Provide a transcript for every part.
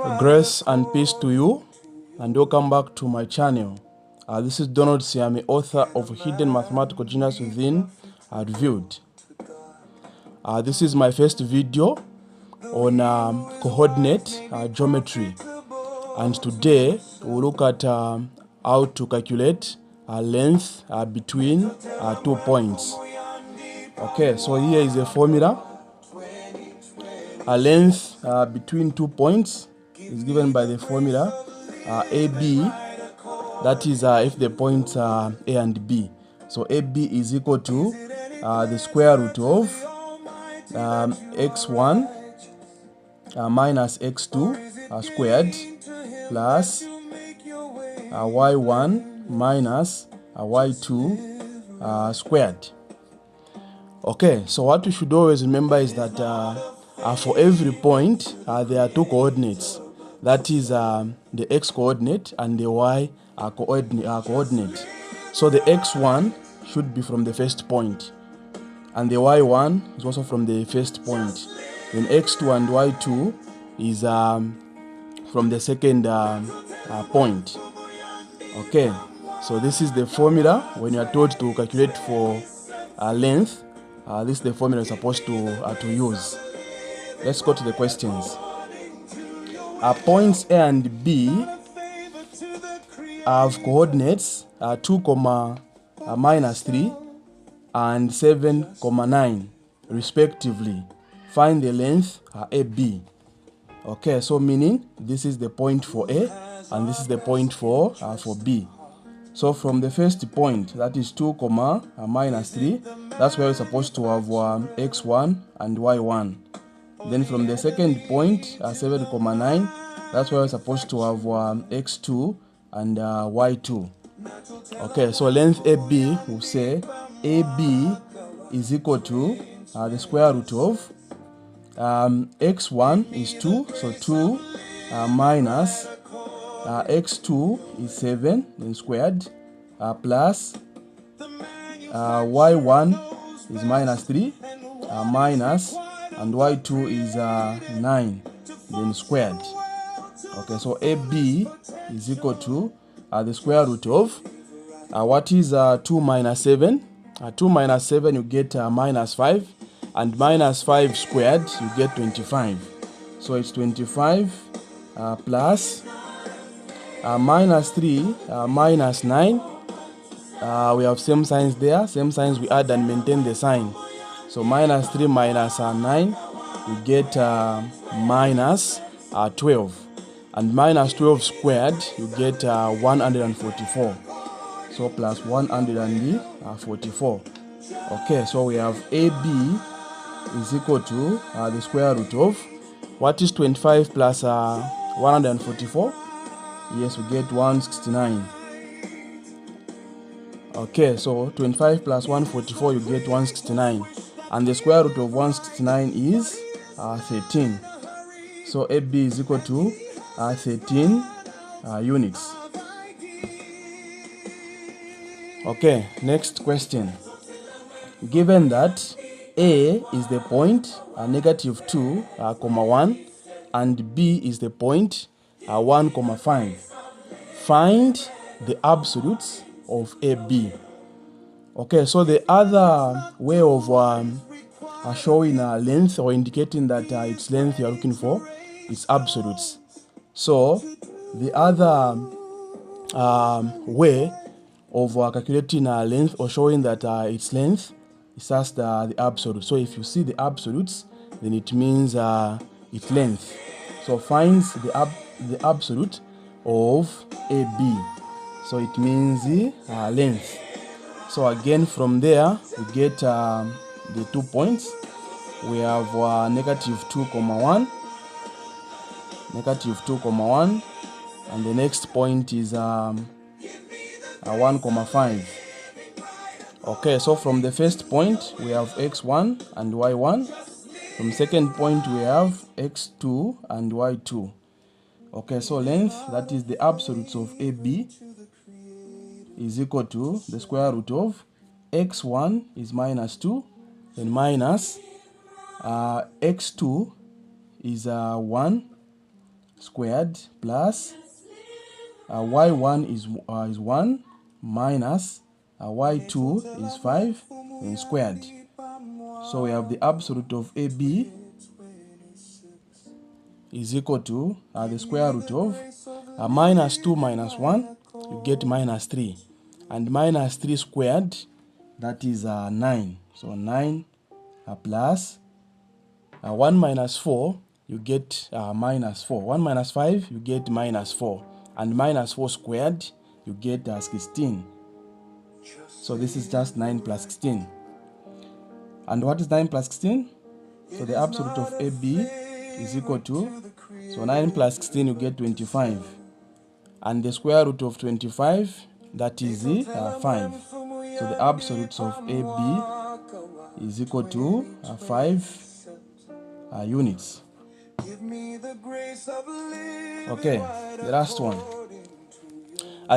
Grace and peace to you, and welcome back to my channel. This is Donald Siame, author of Hidden Mathematical Genius Within Revealed. This is my first video on coordinate geometry, and today we'll look at how to calculate length between 2 points. Okay, so here is a formula. A length between 2 points is given by the formula AB, that is if the points are A and B. So AB is equal to the square root of x1 minus x2 squared plus y1 minus y2 squared. Okay, so what we should always remember is that for every point, there are two coordinates. That is the x coordinate and the y coordinate. So the x1 should be from the first point, and the y1 is also from the first point. Then x2 and y2 is from the second point. Okay, so this is the formula when you are told to calculate for length. This is the formula you're supposed to use. Let's go to the questions. Points A and B have coordinates 2, minus 3 and 7, 9 respectively. Find the length AB. Okay, so meaning this is the point for A and this is the point for B. So from the first point, that is 2, minus 3, that's where we're supposed to have x1 and y1. Then from the second point, 7, 9, that's where we're supposed to have x2 and y2. Okay, so length AB will say AB is equal to the square root of x1 is 2, so 2 minus x2 is 7, then squared, plus y1 is minus 3, minus, and y2 is 9, then squared. Okay, so AB is equal to the square root of what is 2 minus 7? 2 minus 7 you get minus 5, and minus 5 squared you get 25. So it's 25 plus minus 3 minus 9. We have same signs there, same signs, we add and maintain the sign. So minus 3 minus 9, you get minus 12. And minus 12 squared, you get 144. So plus 144. Okay, so we have AB is equal to the square root of, what is 25 plus 144? Yes, we get 169. Okay, so 25 plus 144, you get 169. And the square root of 169 is 13. So AB is equal to 13 units. Okay, next question. Given that A is the point negative 2, 1, and B is the point 1, 5, find the absolutes of AB. Okay, so the other way of showing length or indicating that its length you are looking for is absolutes. So the other way of calculating length or showing that its length is just the absolute. So if you see the absolutes, then it means its length. So finds the absolute of AB. So it means the length. So again from there we get the 2 points. We have negative 2, 1, negative 2, 1, and the next point is 1, 5. Okay, so from the first point we have x1 and y1. From second point we have x2 and y2. Okay, so length, that is the absolutes of AB, is equal to the square root of x1 is minus 2, then minus x2 is 1 squared plus y1 is 1 minus y2 is 5 and squared. So we have the absolute of AB is equal to the square root of minus 2 minus 1, you get minus 3. And minus 3 squared, that is 9. So 9 plus 1 minus 4, you get minus 4. 1 minus 5, you get minus 4. And minus 4 squared, you get 16. So this is just 9 plus 16. And what is 9 plus 16? So the absolute of AB is equal to, so 9 plus 16, you get 25. And the square root of 25, that is 5. So the absolute of AB is equal to 5 units. Okay, the last one.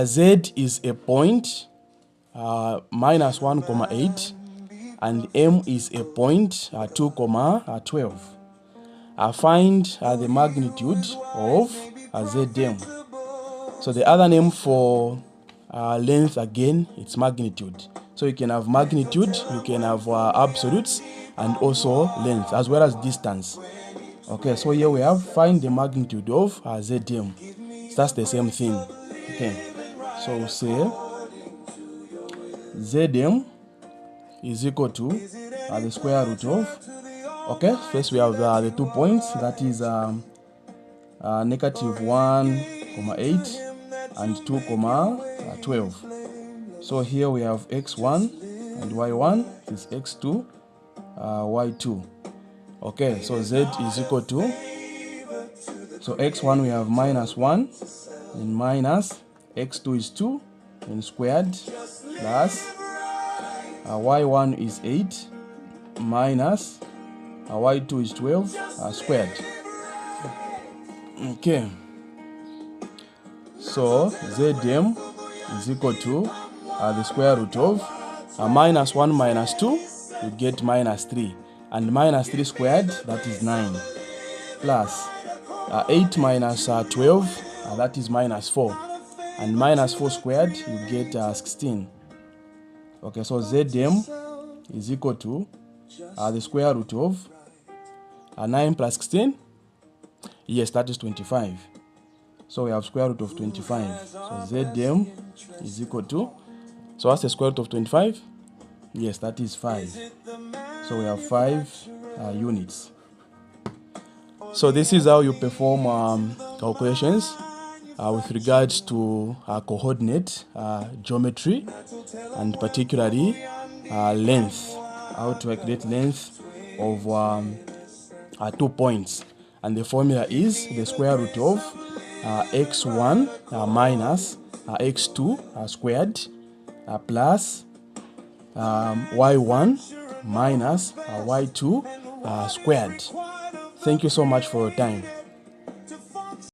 Z is a point minus 1,8 and M is a point 2,12. Find the magnitude of ZM. So the other name for length again, it's magnitude. So you can have magnitude, you can have absolutes, and also length as well as distance. Okay, so here we have find the magnitude of ZM. So that's the same thing. Okay, so we say ZM is equal to the square root of, okay, first we have the 2 points, that is negative 1,8 and 2,12. So here we have x1 and y1 is x2, y2. Okay, so z is equal to, so x1 we have minus 1 and minus x2 is 2 and squared plus y1 is 8 minus y2 is 12 squared. Okay, so ZM is equal to the square root of minus 1 minus 2, you get minus 3. And minus 3 squared, that is 9. Plus 8 minus 12, that is minus 4. And minus 4 squared, you get 16. Okay, so ZM is equal to the square root of 9 plus 16. Yes, that is 25. So we have square root of 25. So ZM is equal to, so what's the square root of 25? Yes, that is 5. So we have 5 units. So this is how you perform calculations with regards to coordinate geometry, and particularly length, how to calculate length of 2 points. And the formula is the square root of x1 minus x2 squared plus y1 minus y2 squared. Thank you so much for your time.